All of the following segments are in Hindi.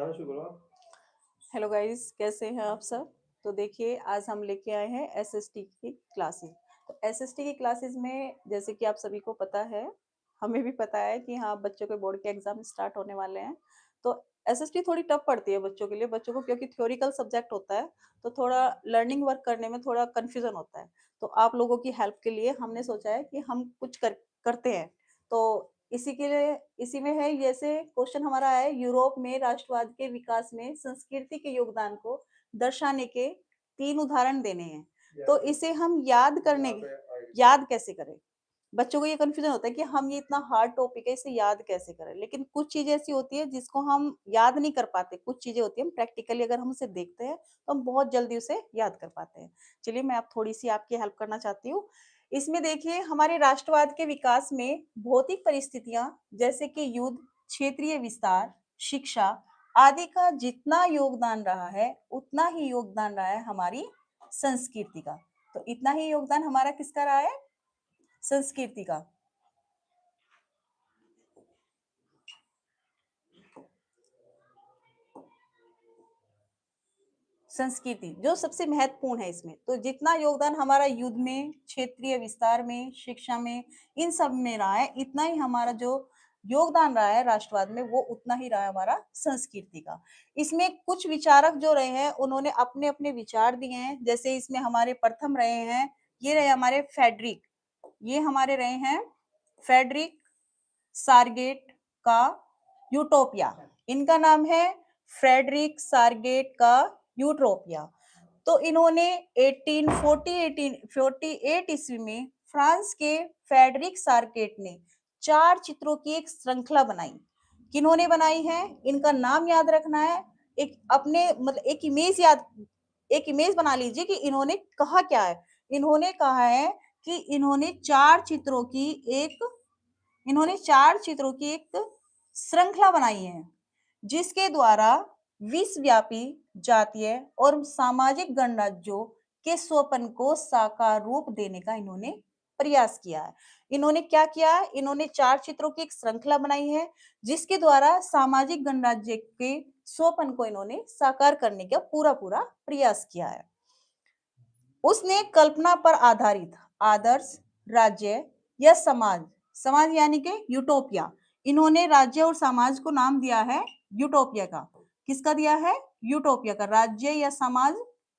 बताना शुरू करो आप। हेलो गाइस, कैसे हैं आप सब। तो देखिए, आज हम लेके आए हैं एसएसटी की क्लासेस। तो एसएसटी की क्लासेस में जैसे कि आप सभी को पता है, हमें भी पता है कि हाँ, बच्चों के बोर्ड के एग्जाम स्टार्ट होने वाले हैं। तो एसएसटी थोड़ी टफ पड़ती है बच्चों के लिए, बच्चों को क्योंकि थ्योरिकल सब्जेक्ट होता है, तो थोड़ा लर्निंग वर्क करने में थोड़ा कन्फ्यूजन होता है। तो आप लोगों की हेल्प के लिए हमने सोचा है कि हम कुछ करते हैं। तो इसी के लिए इसी में है, जैसे क्वेश्चन हमारा है, यूरोप में राष्ट्रवाद के विकास में संस्कृति के योगदान को दर्शाने के 3 उदाहरण देने हैं। तो इसे हम याद कैसे करें? बच्चों को ये कन्फ्यूजन होता है कि हम ये इतना हार्ड टॉपिक है, इसे याद कैसे करें? लेकिन कुछ चीज़ें ऐसी होती है जिसको हम याद नहीं कर पाते, कुछ चीज़ें होती हैं हम प्रैक्टिकली अगर हम उसे देखते हैं, तो हम बहुत जल्दी उसे याद कर पाते हैं। चलिए, मैं अब थोड़ी-सी आपकी हेल्प करना चाहती हूँ। इसमें देखिए, हमारे राष्ट्रवाद के विकास में भौतिक परिस्थितियां जैसे कि युद्ध, क्षेत्रीय विस्तार, शिक्षा आदि का जितना योगदान रहा है, उतना ही योगदान रहा है हमारी संस्कृति का। तो इतना ही योगदान हमारा किसका रहा है? संस्कृति का। संस्कृति जो सबसे महत्वपूर्ण है इसमें, तो जितना योगदान हमारा युद्ध में, क्षेत्रीय विस्तार में, शिक्षा में, इन सब में रहा है, इतना ही हमारा जो योगदान रहा है राष्ट्रवाद में, वो उतना ही रहा है हमारा संस्कृति का। इसमें कुछ विचारक जो रहे हैं, उन्होंने अपने अपने विचार दिए हैं। जैसे इसमें हमारे प्रथम रहे हैं, ये रहे हमारे फेडरिक, ये हमारे रहे हैं फेडरिक सारगेट का यूटोपिया। इनका नाम है फ्रेडरिक सारगेट का यूटोपिया। तो इन्होंने 1848 ईस्वी में फ्रांस के फेडरिक सारगेट ने 4 चित्रों की एक श्रृंखला बनाई। किन्होंने बनाई है? इनका नाम याद रखना है। एक अपने मतलब एक इमेज बना लीजिए कि इन्होंने कहा क्या है। इन्होंने कहा है कि इन्होंने 4 चित्रों की एक श्रृंखला बनाई है, जिसके द्वारा विश्वव्यापी जातीय और सामाजिक गणराज्यों के स्वप्न को साकार रूप देने का इन्होंने प्रयास किया है। इन्होंने क्या किया है? इन्होंने 4 चित्रों की एक श्रृंखला बनाई है, जिसके द्वारा सामाजिक गणराज्य के स्वप्न को इन्होंने साकार करने का पूरा पूरा प्रयास किया है। उसने कल्पना पर आधारित आदर्श राज्य या समाज, समाज यानी कि यूटोपिया, इन्होंने राज्य और समाज को नाम दिया है यूटोपिया का। किसका दिया है? यूटोपिया का। राज्य या समाज,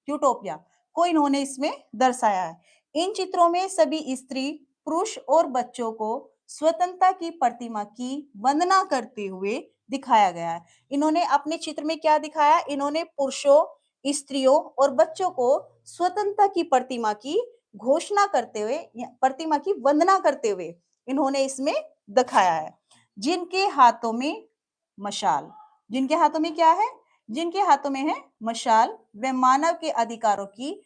यूटोपिया को इन्होंने इसमें दर्शाया है। इन चित्रों में सभी स्त्री, पुरुष और बच्चों को स्वतंत्रता की प्रतिमा की वंदना करते हुए दिखाया गया है। इन्होंने अपने चित्र में क्या दिखाया? इन्होंने पुरुषों, स्त्रियों और बच्चों को स्वतंत्रता की प्रतिमा की घोषणा करते हुए, प्रतिमा की वंदना करते हुए इन्होंने इसमें दिखाया है। जिनके हाथों में मशाल, जिनके हाथों में क्या है? जिनके हाथों में है मशाल, वे मानव के अधिकारों की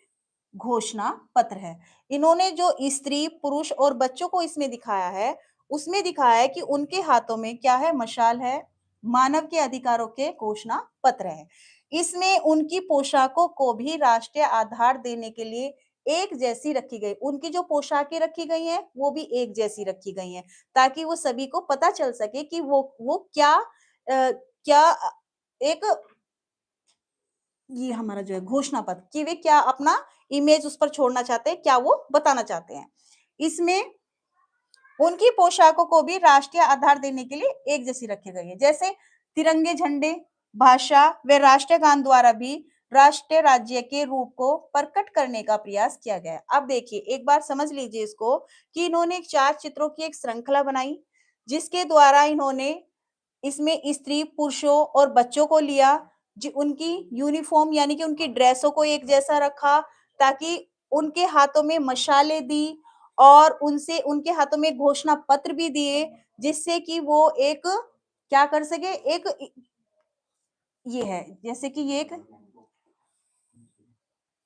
घोषणा पत्र है। इन्होंने जो स्त्री, पुरुष और बच्चों को इसमें दिखाया है, उसमें दिखाया है कि उनके हाथों में क्या है? मशाल है, मानव के अधिकारों के घोषणा पत्र है। इसमें उनकी पोशाकों को भी राष्ट्रीय आधार देने के लिए एक जैसी रखी गई। उनकी जो पोशाकें रखी गई हैं, वो भी एक जैसी रखी गई हैं, ताकि वो सभी को पता चल सके कि वो क्या एक ये हमारा जो है घोषणा पत्र, कि वे क्या अपना इमेज उस पर छोड़ना चाहते हैं, क्या वो बताना चाहते हैं। इसमें उनकी पोशाकों को भी राष्ट्रीय आधार देने के लिए एक जैसी रखी गई है। जैसे तिरंगे झंडे, भाषा व राष्ट्रीय गान द्वारा भी राष्ट्रीय राज्य के रूप को प्रकट करने का प्रयास किया गया है। अब देखिए, एक बार समझ लीजिए इसको, कि इन्होंने 4 चित्रों की एक श्रृंखला बनाई, जिसके द्वारा इन्होंने इसमें स्त्री, पुरुषों और बच्चों को लिया, उनकी यूनिफॉर्म यानी कि उनकी ड्रेसों को एक जैसा रखा, ताकि उनके हाथों में मशालें दी और उनसे उनके हाथों में घोषणा पत्र भी दिए, जिससे कि वो एक क्या कर सके, एक ये है जैसे कि ये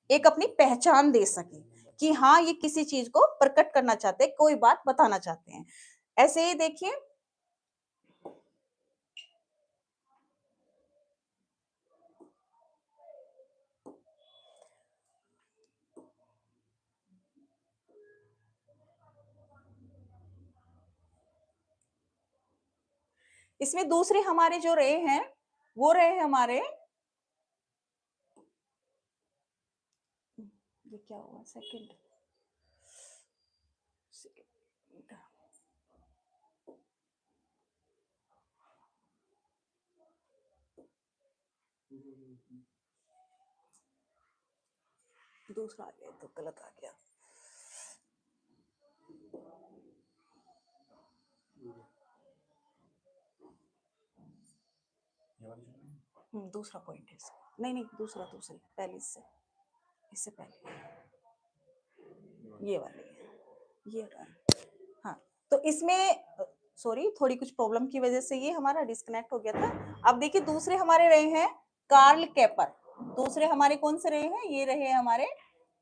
एक अपनी पहचान दे सके कि हाँ, ये किसी चीज को प्रकट करना चाहते हैं, कोई बात बताना चाहते हैं। ऐसे ही देखिए, इसमें दूसरे हमारे जो रहे हैं, वो रहे हमारे, ये क्या हुआ, सेकंड, दूसरा आ गया तो गलत आ गया। दूसरा पॉइंट है इसका, नहीं नहीं दूसरा, दूसरी पहले इससे पहले ये वाली है, ये रहा। हाँ, तो इसमें सॉरी थोड़ी कुछ प्रॉब्लम की वजह से ये हमारा डिस्कनेक्ट हो गया था। अब देखिए दूसरे हमारे रहे हैं कार्ल केपर। दूसरे हमारे कौन से रहे हैं, ये रहे हमारे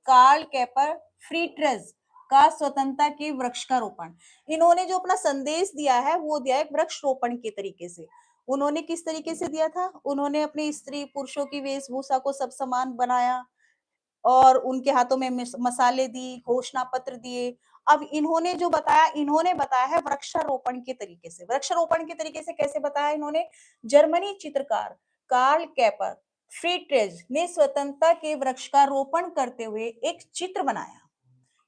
कार्ल केपर फ्रीट्रेज का स्वतंत्रता के वृक्ष का रोपण। इन्होंने जो अपना संदेश दिया है वो दिया है वृक्ष रोपण के तरीके से। उन्होंने किस तरीके से दिया था, उन्होंने अपने स्त्री पुरुषों की वेशभूषा को सब समान बनाया और उनके हाथों में मसाले दी, घोषणा पत्र दिए। अब इन्होंने जो बताया, इन्होंने बताया है वृक्षारोपण के तरीके से। वृक्षारोपण के तरीके से कैसे बताया इन्होंने, जर्मनी चित्रकार कार्ल केपर फ्रीट्रेज ने स्वतंत्रता के वृक्ष का रोपण करते हुए एक चित्र बनाया।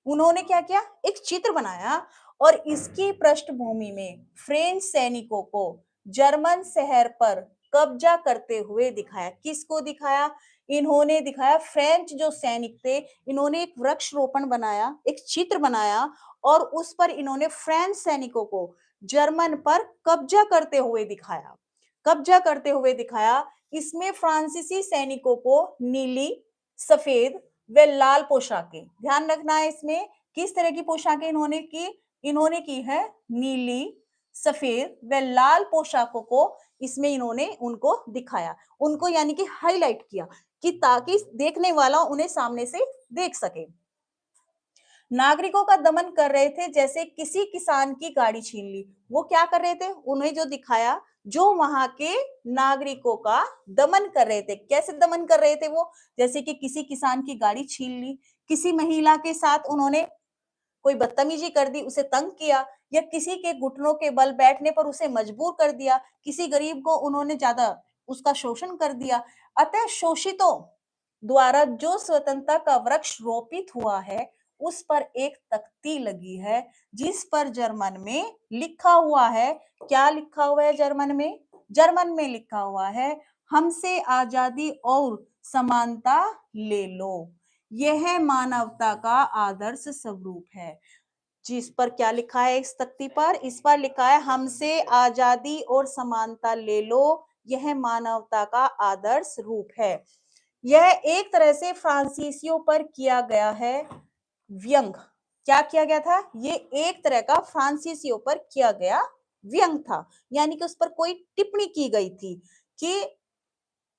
उन्होंने क्या किया, एक चित्र बनाया और इसकी पृष्ठभूमि में फ्रेंच सैनिकों को जर्मन शहर पर कब्जा करते हुए दिखाया। किसको दिखाया, इन्होंने दिखाया फ्रेंच जो सैनिक थे, इन्होंने एक वृक्ष रोपण बनाया, एक चित्र बनाया और उस पर इन्होंने फ्रेंच सैनिकों को जर्मन पर कब्जा करते हुए दिखाया। कब्जा करते हुए दिखाया। इसमें फ्रांसीसी सैनिकों को नीली, सफेद व लाल पोशाकें, ध्यान रखना है इसमें किस तरह की पोशाकें इन्होंने की है नीली, सफेद व लाल पोशाकों को इसमें इन्होंने उनको दिखाया, उनको यानी कि हाईलाइट किया कि ताकि देखने वाला उन्हें सामने से देख सके। नागरिकों का दमन कर रहे थे, जैसे किसी किसान की गाड़ी छीन ली। वो क्या कर रहे थे, उन्हें जो दिखाया, जो वहां के नागरिकों का दमन कर रहे थे। कैसे दमन कर रहे थे वो, जैसे कि किसी किसान की गाड़ी छीन ली, किसी महिला के साथ उन्होंने कोई बदतमीजी कर दी, उसे तंग किया, या किसी के घुटनों के बल बैठने पर उसे मजबूर कर दिया, किसी गरीब को उन्होंने ज्यादा उसका शोषण कर दिया। अतः शोषितों द्वारा जो स्वतंत्रता का वृक्ष रोपित हुआ है, उस पर एक तख्ती लगी है जिस पर जर्मन में लिखा हुआ है। क्या लिखा हुआ है जर्मन में, जर्मन में लिखा हुआ है, हमसे आजादी और समानता ले लो, यह मानवता का आदर्श स्वरूप है। जिस पर क्या लिखा है इस तख्ती पर, इस पर लिखा है हमसे आजादी और समानता ले लो, यह मानवता का आदर्श रूप है। यह एक तरह से फ्रांसीसियों पर किया गया है व्यंग। क्या किया गया था, ये एक तरह का फ्रांसीसियों पर किया गया व्यंग था, यानी कि उस पर कोई टिप्पणी की गई थी कि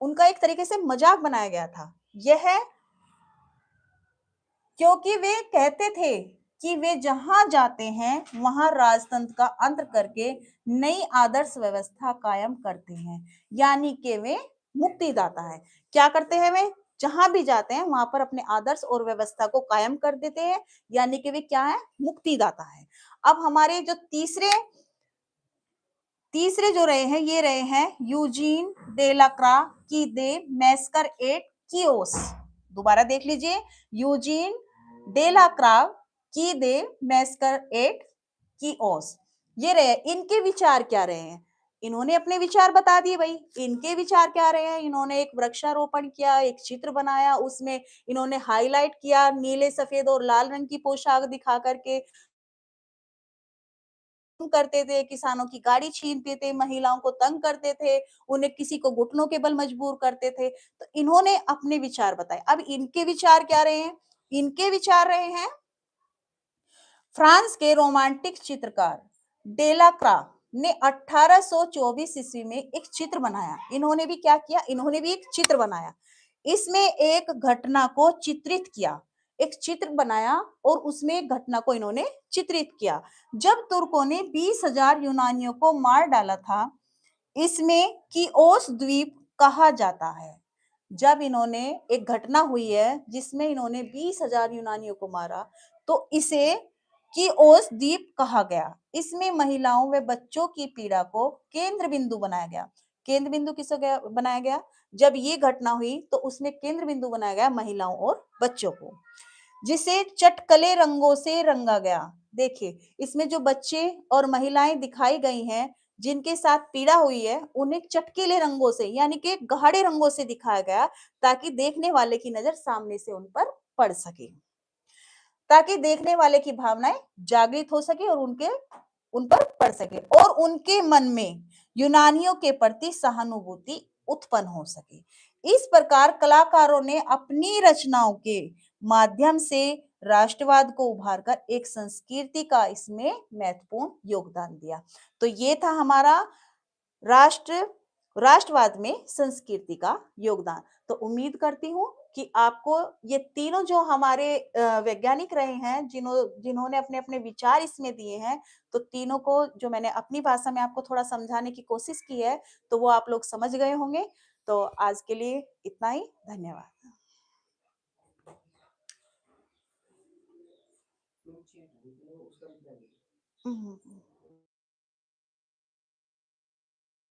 उनका एक तरीके से मजाक बनाया गया था। यह क्योंकि वे कहते थे कि वे जहां जाते हैं वहां राजतंत्र का अंत करके नई आदर्श व्यवस्था कायम करते हैं, यानी कि वे मुक्तिदाता है। क्या करते हैं, वे जहां भी जाते हैं वहां पर अपने आदर्श और व्यवस्था को कायम कर देते हैं, यानी कि वे क्या है, मुक्तिदाता है। अब हमारे जो तीसरे तीसरे जो रहे हैं, ये रहे हैं यूजीन डेलाक्रा की दे मैस्कर एट कियोस। दोबारा देख लीजिए, यूजीन डेलाक्रा की दे मैस्कर एट कियोस, ये रहे। इनके विचार क्या रहे हैं, इन्होंने अपने विचार बता दिए भाई। इनके विचार क्या रहे हैं, इन्होंने एक वृक्षारोपण किया, एक चित्र बनाया, उसमें इन्होंने हाईलाइट किया नीले, सफेद और लाल रंग की पोशाक दिखा करके करते थे, किसानों की गाड़ी छीनते थे, महिलाओं को तंग करते थे, उन्हें किसी को घुटनों के बल मजबूर करते थे। तो इन्होंने अपने विचार बताए। अब इनके विचार क्या रहे हैं, इनके विचार रहे हैं फ्रांस के रोमांटिक चित्रकार डेलाक्रा ने 1824 ईस्वी में एक चित्र बनाया। इन्होंने भी क्या किया, इन्होंने भी एक चित्र बनाया, इसमें एक घटना को चित्रित किया, एक चित्र बनाया और उसमें एक घटना को इन्होंने चित्रित किया। जब तुर्कों ने 20,000 यूनानियों को मार डाला था, इसमें कीओस द्वीप कहा जाता है। जब इन्होंने एक घटना हुई है जिसमें इन्होंने 20,000 यूनानियों को मारा, तो इसे कीओस द्वीप कहा गया। इसमें महिलाओं व बच्चों की पीड़ा को केंद्र बिंदु बनाया गया। केंद्र बिंदु किसे बनाया गया? जब ये घटना हुई तो उसमें केंद्र बिंदु बनाया गया महिलाओं और बच्चों को, जिसे चटकले रंगों से रंगा गया। देखिए, इसमें जो बच्चे और महिलाएं दिखाई गई हैं, जिनके साथ पीड़ा हुई है, उन्हें चटकीले रंगों से यानी कि गाढ़े रंगों से दिखाया गया, ताकि देखने वाले की नजर सामने से उन पर पड़ सके, ताकि देखने वाले की भावनाएं जागृत हो सके और उन पर पड़ सके और उनके मन में यूनानियों के प्रति सहानुभूति उत्पन्न हो सके। इस प्रकार कलाकारों ने अपनी रचनाओं के माध्यम से राष्ट्रवाद को उभारकर एक संस्कृति का इसमें महत्वपूर्ण योगदान दिया। तो ये था हमारा राष्ट्र राष्ट्रवाद में संस्कृति का योगदान। तो उम्मीद करती हूँ कि आपको ये तीनों जो हमारे वैज्ञानिक रहे हैं, जिन्होंने अपने-अपने विचार इसमें दिए हैं, तो तीनों को जो मैंने अपनी भाषा में आपको थोड़ा समझाने की कोशिश की है, तो वो आप लोग समझ गए होंगे। तो आज के लिए इतना ही, धन्यवाद। हुँ, हुँ, हुँ।